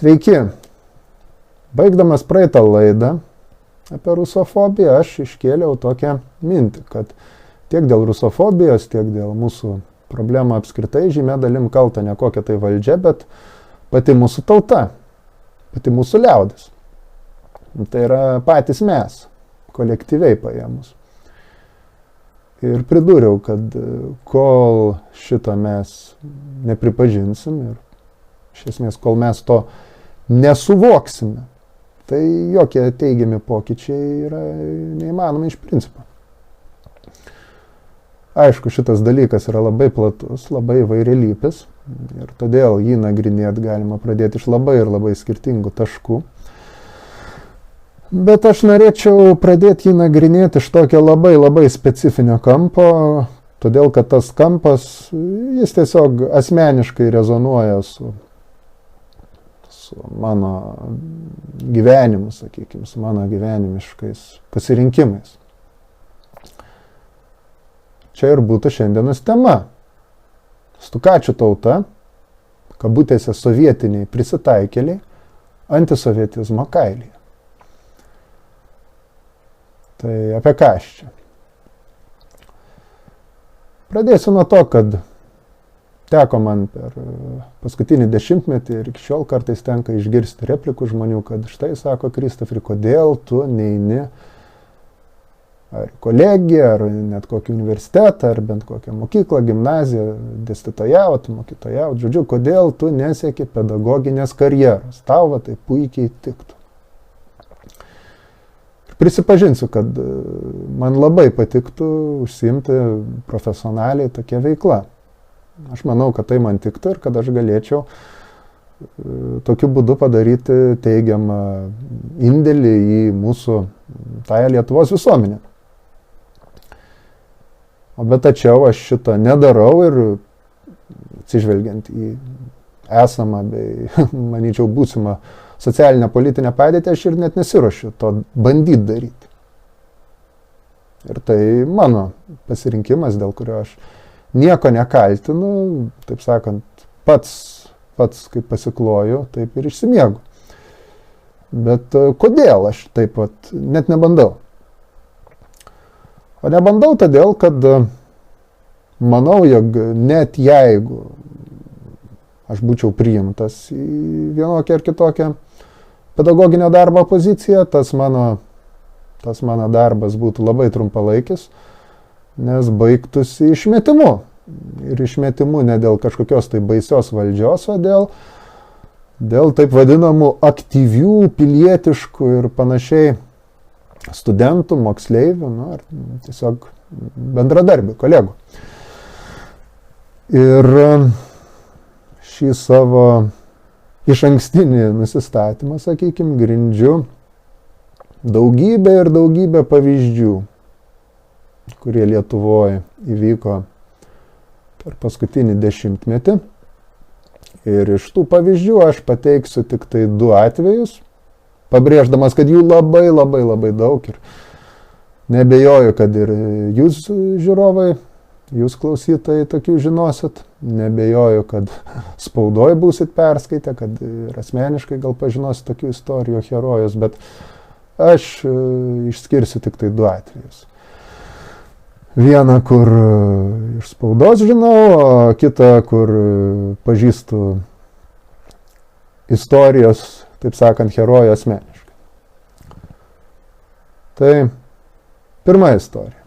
Sveiki. Baigdamas praeitą laidą apie rusofobiją, aš iškėliau tokią mintį, kad tiek dėl rusofobijos, tiek dėl mūsų problemų apskritai žymė dalim kalta ne kokia tai valdžia, bet pati mūsų tauta, pati mūsų liaudis. Tai yra patys mes, kolektyviai paėmus. Ir pridūriau, kad kol šitą mes nepripažinsim ir iš esmės, kol mes to nesuvoksime, tai jokie teigiami pokyčiai yra neįmanomi iš principo. Aišku, šitas dalykas yra labai platus, labai įvairialypis ir todėl jį nagrinėti galima pradėti iš labai ir labai skirtingų taškų. Bet aš norėčiau pradėti jį nagrinėti iš tokio labai specifinio kampo, todėl kad tas kampas, jis tiesiog asmeniškai rezonuoja su mano gyvenimu, sakykime, su mano gyvenimiškais pasirinkimais. Čia ir būtų šiandienos tema. Stukačių tauta, kabutėse sovietiniai prisitaikėliai, antisovietizmo kailyje. Tai apie ką aš čia? Pradėsiu nuo to, kad teko man per paskutinį dešimtmetį ir iki šiol kartais tenka išgirsti replikų žmonių, kad štai, sako Kristoferi, kodėl tu neini ar kolegiją, ar net kokį universitetą, ar bent kokią mokyklą, gimnaziją, dėstytojauti, mokytojauti, žodžiu, kodėl tu nesieki pedagoginės karjeros, tau va tai puikiai tiktų. Prisipažinsiu, kad man labai patiktų užsiimti profesionaliai tokia veikla. Aš manau, kad tai man tiktų ir kad aš galėčiau tokiu būdu padaryti teigiamą indėlį į mūsų tąją Lietuvos visuomenę. Bet tačiau aš šito nedarau ir atsižvelgiant į esamą bei, manyčiau, būsimą socialinę politinę padėtį, aš ir net nesiruošiu to bandyti daryti. Ir tai mano pasirinkimas, dėl kurio aš nieko nekaltinu, taip sakant, pats kaip pasikloju, taip ir išsimiegu. Bet kodėl aš taip pat net nebandau? O nebandau todėl, kad manau, jog net jeigu aš būčiau priimtas į vienokią ar kitokią pedagoginio darbo poziciją, tas mano darbas būtų labai trumpalaikis, nes baigtųsi išmetimu. Ir išmetimu ne dėl kažkokios tai baisios valdžios, o dėl taip vadinamų aktyvių, pilietiškų ir panašiai studentų, moksleivių, ar tiesiog bendradarbių, kolegų. Ir šį savo išankstinį nusistatymą, sakykime, grindžiu daugybę pavyzdžių, kurie Lietuvoje įvyko per paskutinį dešimtmetį. Ir iš tų pavyzdžių aš pateiksiu tik tai 2 atvejus, pabrėždamas, kad jų labai daug ir nebejoju, kad ir jūs žiūrovai, jūs klausytojai tokių žinosit, nebejoju, kad spaudoj būsit perskaitę, kad ir asmeniškai gal pažinosit tokių istorijų herojus, bet aš išskirsiu tik tai 2 atvejus. Vieną, kur iš spaudos žinau, o kitą, kur pažįstu istorijos, taip sakant, herojų asmeniškai. Tai pirma istorija.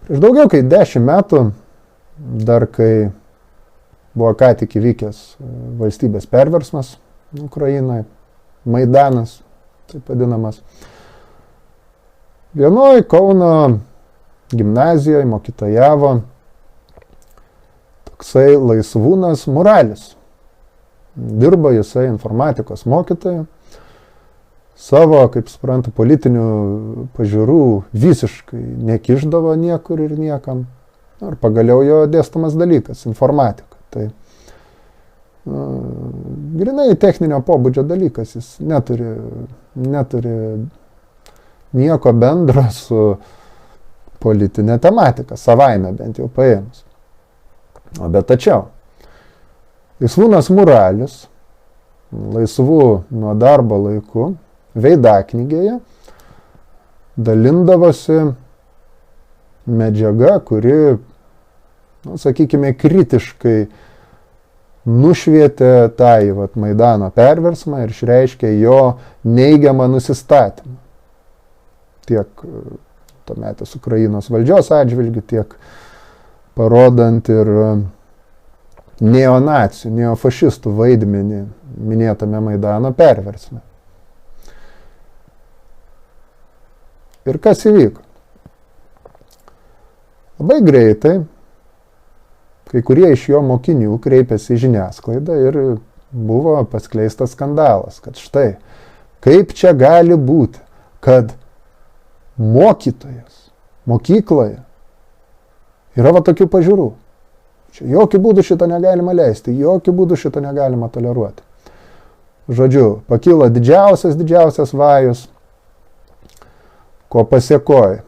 Prieš daugiau kaip 10 metų, dar kai buvo ką tik įvykęs valstybės perversmas Ukrainoje, Maidanas, taip vadinamas, vienoje Kauno gimnazijoje mokytojavo toksai Laisvūnas Muralis. Dirbo jisai informatikos mokytoju. Savo, kaip suprantu, politinių pažiūrų visiškai nekišdavo niekur ir niekam. Ir pagaliau jo dėstomas dalykas – informatika. Tai grinai techninio pobūdžio dalykas, jis neturi nieko bendro su politinė tematika, savaime bent jau paėmus. O bet tačiau, Laisvūnas Muralis, laisvų nuo darbo laiku, veidaknygėje, dalindavosi medžiaga, kuri, sakykime, kritiškai nušvietė tą Maidano perversmą ir išreiškė jo neigiamą nusistatymą. Tiek tuometės Ukrainos valdžios atžvilgių, tiek parodant ir neonacijų, neofašistų vaidmenį minėtame Maidano perversme. Ir kas įvyko? Labai greitai kai kurie iš jo mokinių kreipėsi į žiniasklaidą ir buvo paskleistas skandalas, kad štai, kaip čia gali būti, kad mokytojas mokykloje yra va tokių pažiūrų. Čia jokių būdų šito negalima leisti, jokių būdų šito negalima toleruoti. Žodžiu, pakilo didžiausias vajus, ko pasiekoja.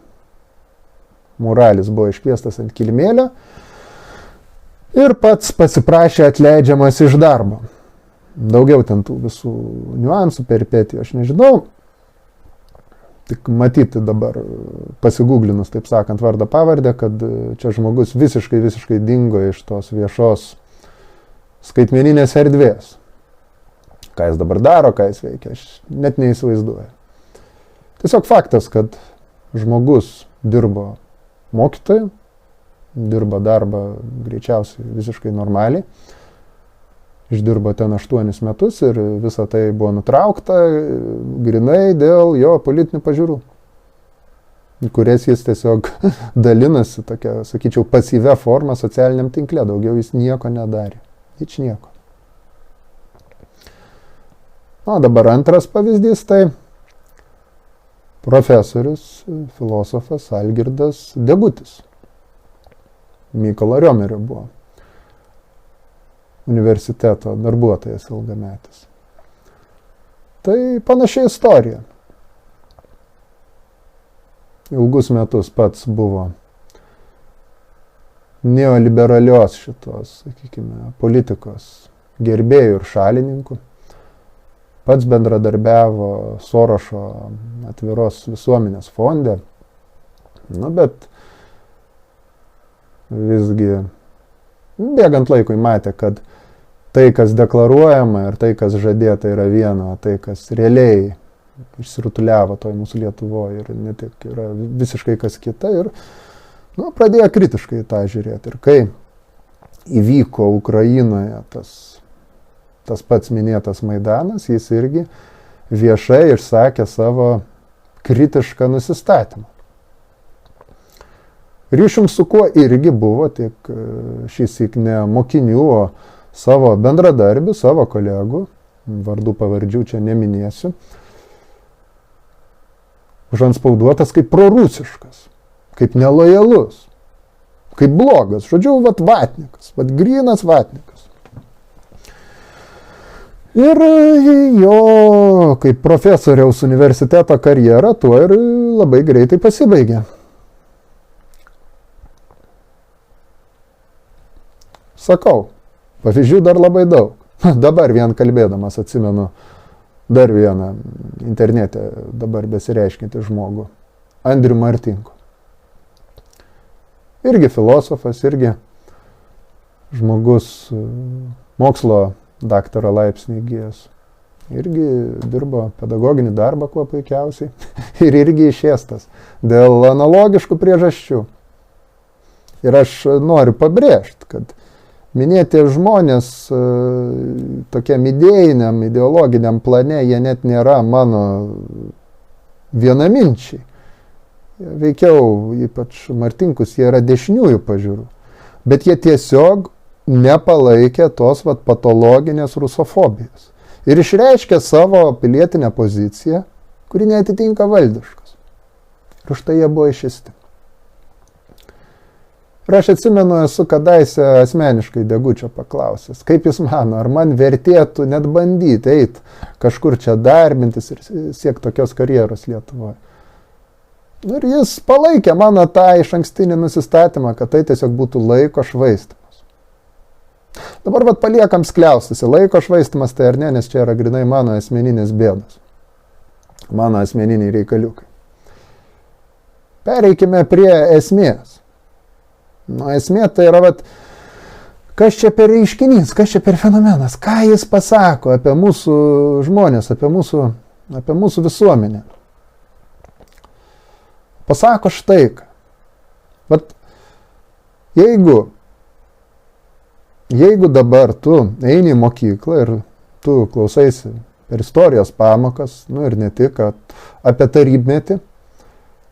Muralis buvo iškviestas ant kilimėlio ir pats pasiprašė atleidžiamas iš darbo. Daugiau ten tų visų niuansų, peripetijų aš nežinau. Tik matyti dabar, pasigūglinus, taip sakant, vardą pavardę, kad čia žmogus visiškai dingo iš tos viešos skaitmeninės erdvės. Ką jis dabar daro, ką jis veikia, aš net neįsivaizduoju. Tiesiog faktas, kad žmogus dirbo mokytoju, dirbo darbą greičiausiai visiškai normaliai, išdirbo ten 8 metus ir visa tai buvo nutraukta grinai dėl jo politinių pažiūrų, kurias jis tiesiog dalinasi tokia, sakyčiau, pasyvia forma socialiniam tinkle, daugiau jis nieko nedarė, nieko. O dabar antras pavyzdys, tai profesorius, filosofas Algirdas Degutis. Mykolo Riomerio buvo universiteto darbuotojas ilgametis. Tai panašiai istorija. Ilgus metus pats buvo neoliberalios šitos, sakykime, politikos gerbėjų ir šalininkų. Pats bendradarbiavo Sorošo atviros visuomenės fonde. Bet visgi bėgant laikui matė, kad tai, kas deklaruojama ir tai, kas žadėta, yra viena, tai, kas realiai išsirutuliavo toj mūsų Lietuvoje ir ne tik yra visiškai kas kita. Ir pradėjo kritiškai tą žiūrėti. Ir kai įvyko Ukrainoje tas pats minėtas Maidanas, jis irgi viešai išsakė savo kritišką nusistatymą. Ryšium su kuo irgi buvo tik šįsyk ne mokinių, o savo bendradarbių, savo kolegų, vardų pavardžių čia neminėsiu, užanspauduotas kaip prorusiškas, kaip nelojalus, kaip blogas, žodžiu, vatnikas, grynas vatnikas. Ir jo kaip profesoriaus universiteto karjera tuo ir labai greitai pasibaigė. Sakau, pavyzdžių dar labai daug. Dabar vien kalbėdamas atsimenu dar vieną internete dabar besireiškinti žmogų. Andrių Martinko. Irgi filosofas, irgi žmogus mokslo daktaro laipsnį įgijęs. Irgi dirbo pedagoginį darbą kuo puikiausiai. Ir irgi išėstas dėl analogiškų priežasčių. Ir aš noriu pabrėžti, kad minėti žmonės tokiam idėjiniam, ideologiniam plane, jie net nėra mano vienaminčiai. Veikiau, ypač Martinkus, jie yra dešiniųjų pažiūrų. Bet jie tiesiog nepalaikė tos patologinės rusofobijos. Ir išreiškė savo pilietinę poziciją, kuri neatitinka valdiškos. Ir už tai jie buvo išėsti. Ir aš atsimenu, esu kadaise asmeniškai Degučio paklausęs, kaip jis mano, ar man vertėtų net bandyti eiti kažkur čia darbintis ir siekti tokios karjeros Lietuvoje. Ir jis palaikė mano tą išankstinį nusistatymą, kad tai tiesiog būtų laiko švaistymas. Dabar vat paliekam skliaustasi, laiko švaistimas tai ar ne, nes čia yra grinai mano asmeninės bėdos. Mano asmeniniai reikaliukai. Pereikime prie esmės. Nu, esmė tai yra, vat, kas čia per reiškinys, kas čia per fenomenas, ką jis pasako apie mūsų žmonės, apie mūsų visuomenę. Pasako štai ką. Vat, jeigu dabar tu eini į mokyklą ir tu klausaisi per istorijos pamokas, nu ir ne tik apie tarybmetį,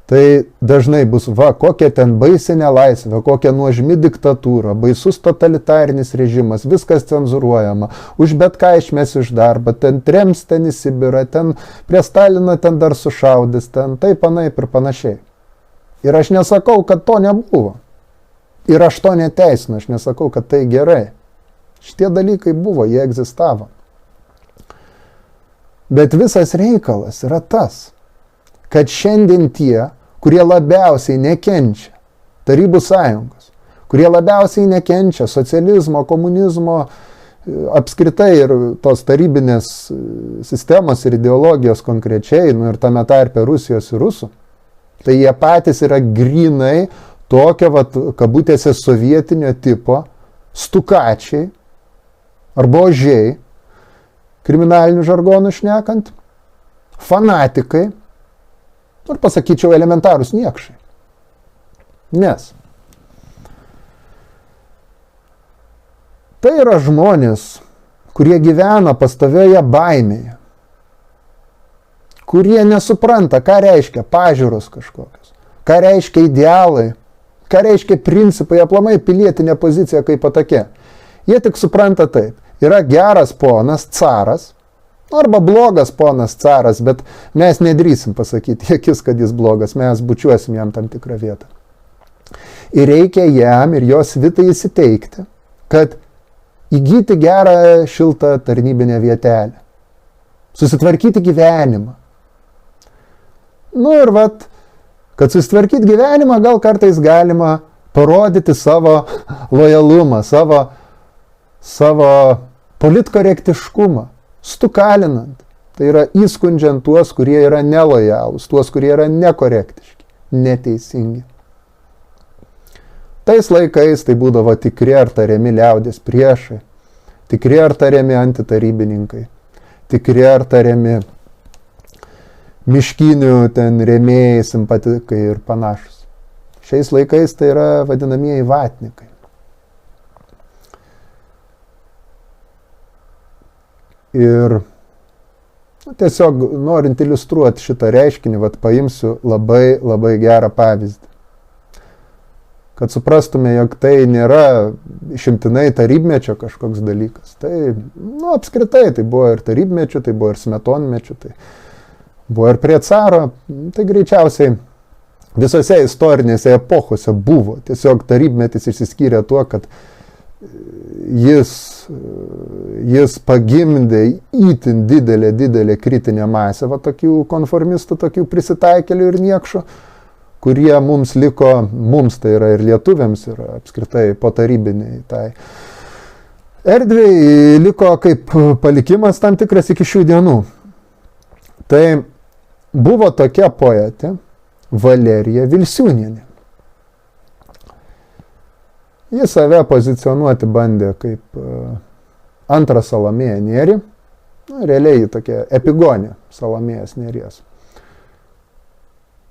tai dažnai bus, kokia ten baisi nelaisvė, kokia nuožmi diktatūra, baisus totalitarinis režimas, viskas cenzuruojama, už bet ką išmes iš darbą, ten trems ten į Sibirą, ten prie Stalino ten dar sušaudys, ten taip anaip ir panašiai. Ir aš nesakau, kad to nebuvo. Ir aš to neteisinu, aš nesakau, kad tai gerai. Šitie dalykai buvo, jie egzistavo. Bet visas reikalas yra tas, kad šiandien tie, kurie labiausiai nekenčia Tarybų sąjungos, kurie labiausiai nekenčia socializmo, komunizmo, apskritai ir tos tarybinės sistemos ir ideologijos konkrečiai, nu ir tame tarpe Rusijos ir Rusų, tai jie patys yra grinai tokio, kabutėse, sovietinio tipo stukačiai arba ožiai, kriminalinių žargonų šnekant, fanatikai, ir pasakyčiau elementarūs niekšai. Nes tai yra žmonės, kurie gyvena pastovioje baimėje, kurie nesupranta, ką reiškia pažiūros kažkokios, ką reiškia idealai, ką reiškia principai, aplamai pilietinė pozicija kaip tokia. Jie tik supranta taip. Yra geras ponas caras, arba blogas ponas caras, bet mes nedrįsim pasakyti akis, kad jis blogas, mes bučiuosim jam tam tikrą vietą. Ir reikia jam ir jos svitai įsiteikti, kad įgyti gerą šiltą tarnybinę vietelę, susitvarkyti gyvenimą. Nu ir kad susitvarkyti gyvenimą, gal kartais galima parodyti savo lojalumą, savo politkorektiškumą, stukalinant. Tai yra įskundžiant tuos, kurie yra nelojalūs, tuos, kurie yra nekorektiški, neteisingi. Tais laikais tai būdavo tikri ar tariami liaudės priešai, tikri ar tariami antitarybininkai, tikri ar tariami miškinių ten rėmėjai, simpatikai ir panašus. Šiais laikais tai yra vadinamieji vatnikai. Ir tiesiog norint iliustruoti šitą reiškinį, paimsiu labai, labai gerą pavyzdį. Kad suprastume, jog tai nėra išimtinai tarybmečio kažkoks dalykas. Tai, apskritai, tai buvo ir tarybmečių, tai buvo ir smetonmečių, tai buvo ir prie caro, tai greičiausiai visose istorinėse epochose buvo. Tiesiog tarybmetis išsiskyrė tuo, kad jis pagimdė itin didelę kritinę masę, tokių konformistų, tokių prisitaikėlių ir niekšų, kurie mums liko, mums tai yra ir lietuviams, ir apskritai potarybiniai tai erdvėj liko kaip palikimas tam tikras iki šių dienų. Tai buvo tokia poetė Valerija Vilsiūnienė. Jis save pozicionuoti bandė kaip antrą Salomėją Nėrį, realiai tokia epigonė Salomėjos Nėries.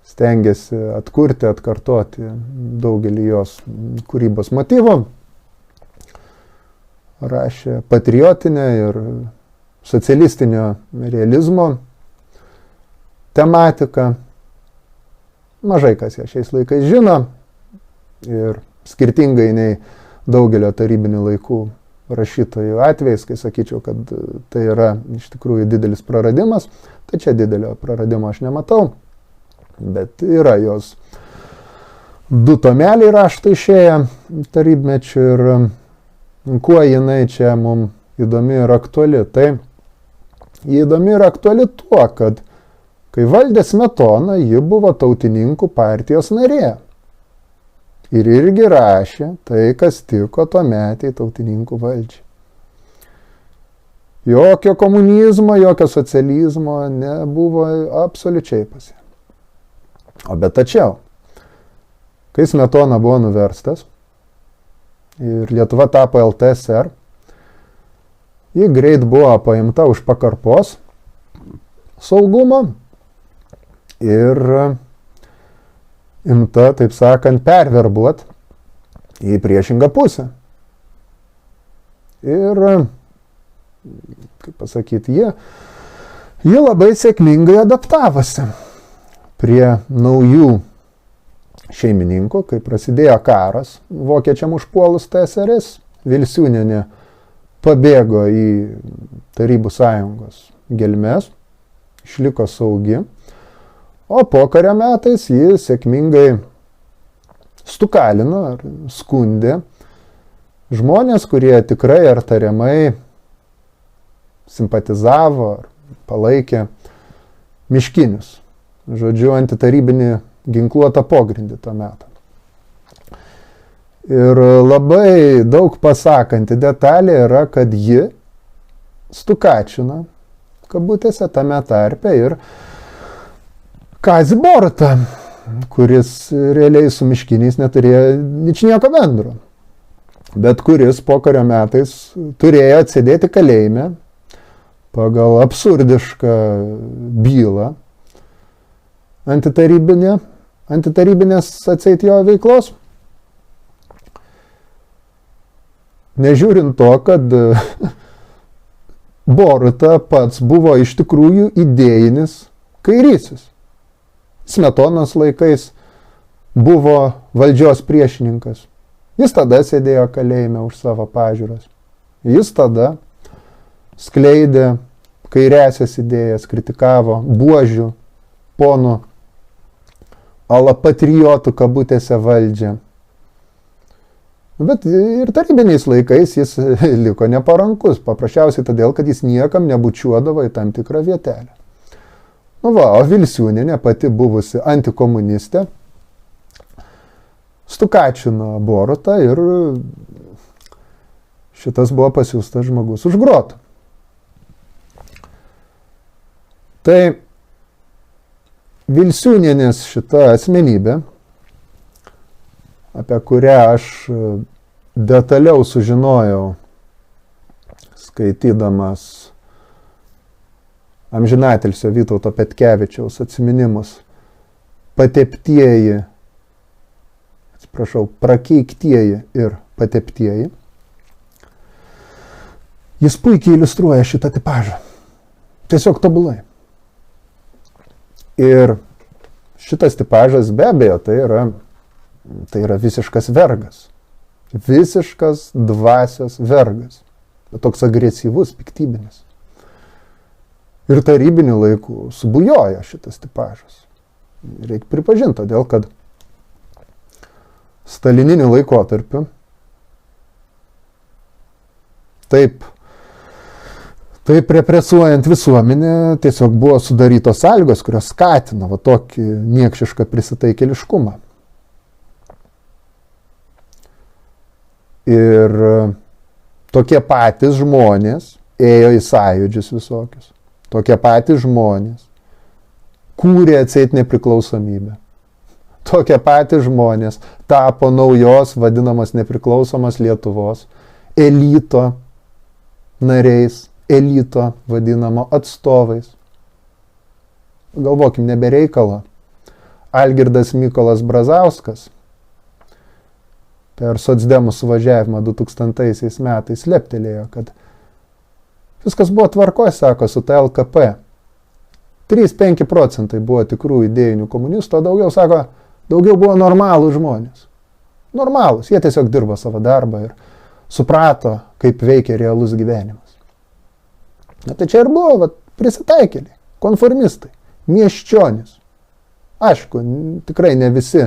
Stengiasi atkurti, atkartoti daugelį jos kūrybos motyvų. Rašė patriotinę ir socialistinio realizmo tematiką. Mažai kas ją šiais laikais žino ir skirtingai nei daugelio tarybinių laikų rašytojų atvejais, kai sakyčiau, kad tai yra iš tikrųjų didelis praradimas, tai čia didelio praradimo aš nematau. Bet yra jos 2 tomeliai raštai išėję tarybmečių ir kuo jinai čia mums įdomi ir aktuali. Tai įdomi ir aktuali tuo, kad kai valdė Smetona, ji buvo tautininkų partijos narė. ir irgi rašė tai, kas tiko tuometiai tautininkų valdžiai. Jokio komunizmo, jokio socializmo nebuvo absoliučiai pas ją. O bet tačiau, kai Smetona buvo nuverstas ir Lietuva tapo LTSR, ji greit buvo paimta už pakarpos saugumo ir imta, taip sakant, perverbuot į priešingą pusę. Ir, kaip pasakyti, jie labai sėkmingai adaptavosi prie naujų šeimininkų, kai prasidėjo karas vokiečiam užpuolus TSRS, Vilsiūnienė pabėgo į Tarybų sąjungos gelmes, išliko saugi, o pokario metais ji sėkmingai stukalino ar skundė žmonės, kurie tikrai ar tariamai simpatizavo ar palaikė miškinius. Žodžiu, antitarybinį ginkluotą pogrindį tuo metu. Ir labai daug pasakanti detalė yra, kad ji stukačino, kabutėse, tame tarpe ir Kazį Borutą, kuris realiai su miškiniais neturėjo ničnieko bendro, bet kuris pokario metais turėjo atsėdėti kalėjime pagal absurdišką bylą antitarybinės atseit jo veiklos. Nežiūrint to, kad Boruta pats buvo iš tikrųjų idėjinis kairysis. Smetonos laikais buvo valdžios priešininkas. Jis tada sėdėjo kalėjime už savo pažiūras. Jis tada skleidė kairiąsias idėjas, kritikavo buožių, ponų, alapatriotų kabutėse valdžią. Bet ir tarybiniais laikais jis liko neparankus, paprasčiausiai todėl, kad jis niekam nebučiuodavo į tam tikrą vietelę. O Vilsiūnienė, pati buvusi antikomunistė, stukačino Borutą ir šitas buvo pasiųstas žmogus už grotų. Tai Vilsiūnienės šita asmenybė, apie kurią aš detaliau sužinojau, skaitydamas amžinatilsio Vytauto Petkevičiaus atsiminimus, prakeiktieji ir pateptieji, jis puikiai iliustruoja šitą tipažą. Tiesiog tobulai. Ir šitas tipažas be abejo tai yra visiškas vergas. Visiškas dvasios vergas. Toks agresyvus, piktybinis. Ir tarybinių laikų subujojo šitas tipažas. Reikia pripažinti, todėl kad stalininiu laikotarpiu taip represuojant visuomenę tiesiog buvo sudarytos sąlygos, kurios skatino tokį niekšišką prisitaikėliškumą. Ir tokie patys žmonės ėjo į sąjūdžius visokius. Tokie patys žmonės kūrė atseit nepriklausomybę. Tokie patys žmonės tapo naujos vadinamos nepriklausomos Lietuvos elito nariais, elito vadinamo atstovais. Galvokim, nebereikalo. Algirdas Mykolas Brazauskas per socdemų suvažiavimą 2000 metais leptelėjo, kad viskas buvo tvarkoj, sako, su ta LKP. 3-5% buvo tikrų idėjinių komunistų, o daugiau, sako, daugiau buvo normalų žmonės. Normalūs, jie tiesiog dirbo savo darbą ir suprato, kaip veikia realus gyvenimas. Tai čia ir buvo prisitaikėliai, konformistai, miesčionys. Aišku, tikrai ne visi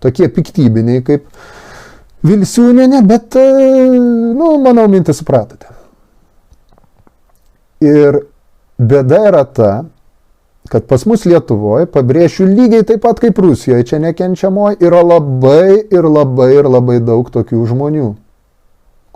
tokie piktybiniai kaip Vilsiūnienė, bet, manau, mintį supratote. Ir bėda yra ta, kad pas mus Lietuvoje, pabrėšiu lygiai taip pat kaip Rusijoje, čia nekenčiamoje, yra labai daug tokių žmonių,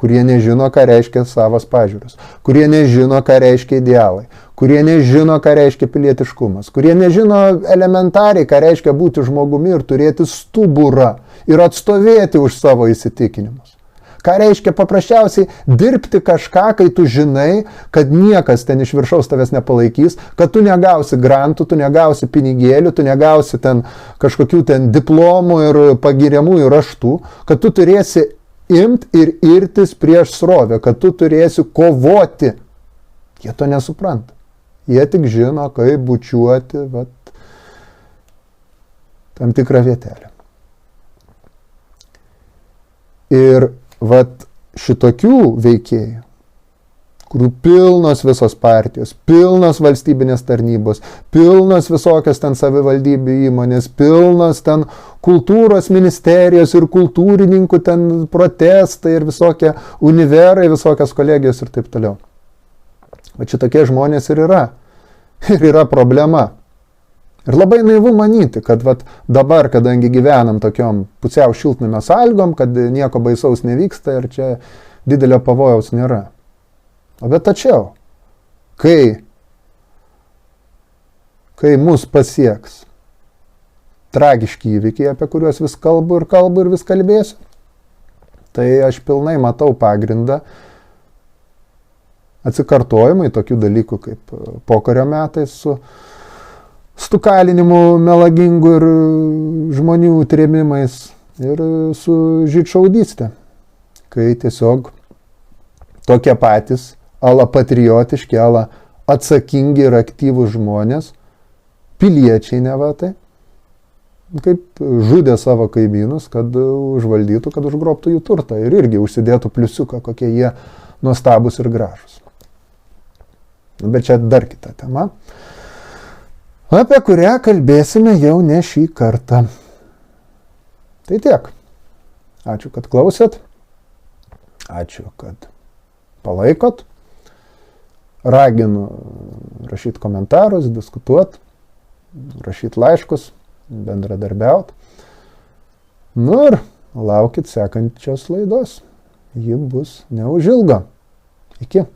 kurie nežino, ką reiškia savas pažiūros, kurie nežino, ką reiškia idealai, kurie nežino, ką reiškia pilietiškumas, kurie nežino elementariai, ką reiškia būti žmogumi ir turėti stuburą ir atstovėti už savo įsitikinimus. Ką reiškia paprasčiausiai dirbti kažką, kai tu žinai, kad niekas ten iš viršaus tavęs nepalaikys, kad tu negausi grantų, tu negausi pinigėlių, tu negausi ten kažkokių ten diplomų ir pagiriamųjų raštų, kad tu turėsi imt ir irtis prieš srovę, kad tu turėsi kovoti. Jie to nesupranta. Jie tik žino, kaip bučiuoti tam tikrą vietelę. Ir šitokių veikėjų, kurių pilnos visos partijos, pilnos valstybinės tarnybos, pilnos visokios ten savivaldybių įmonės, pilnos ten kultūros ministerijos ir kultūrininkų ten protestai ir visokie univerai, visokios kolegijos ir taip toliau. Va šitokie žmonės ir yra. Ir yra problema. Ir labai naivu manyti, kad dabar, kadangi gyvenam tokiom pusiau šiltnamio sąlygom, kad nieko baisaus nevyksta ir čia didelio pavojaus nėra. Bet tačiau, kai mus pasieks tragiški įvykiai, apie kuriuos vis kalbu ir vis kalbėsiu, tai aš pilnai matau pagrindą atsikartojimai tokių dalykų kaip pokario metais su kalinimu melagingų ir žmonių trėmimais ir su žydšaudystė, kai tiesiog tokie patys ala patriotiški, ala atsakingi ir aktyvūs žmonės, piliečiai nevatai, kaip žudė savo kaimynus, kad užvaldytų, kad užgrobtų jų turtą ir irgi užsidėtų pliusiuką, kokie jie nuostabus ir gražus. Bet čia dar kita tema, apie kurią kalbėsime jau ne šį kartą. Tai tiek. Ačiū, kad klausėt. Ačiū, kad palaikot. Raginu rašyti komentarus, diskutuoti, rašyti laiškus, bendradarbiauti. Ir laukit sekančios laidos. Ji bus neužilga. Iki.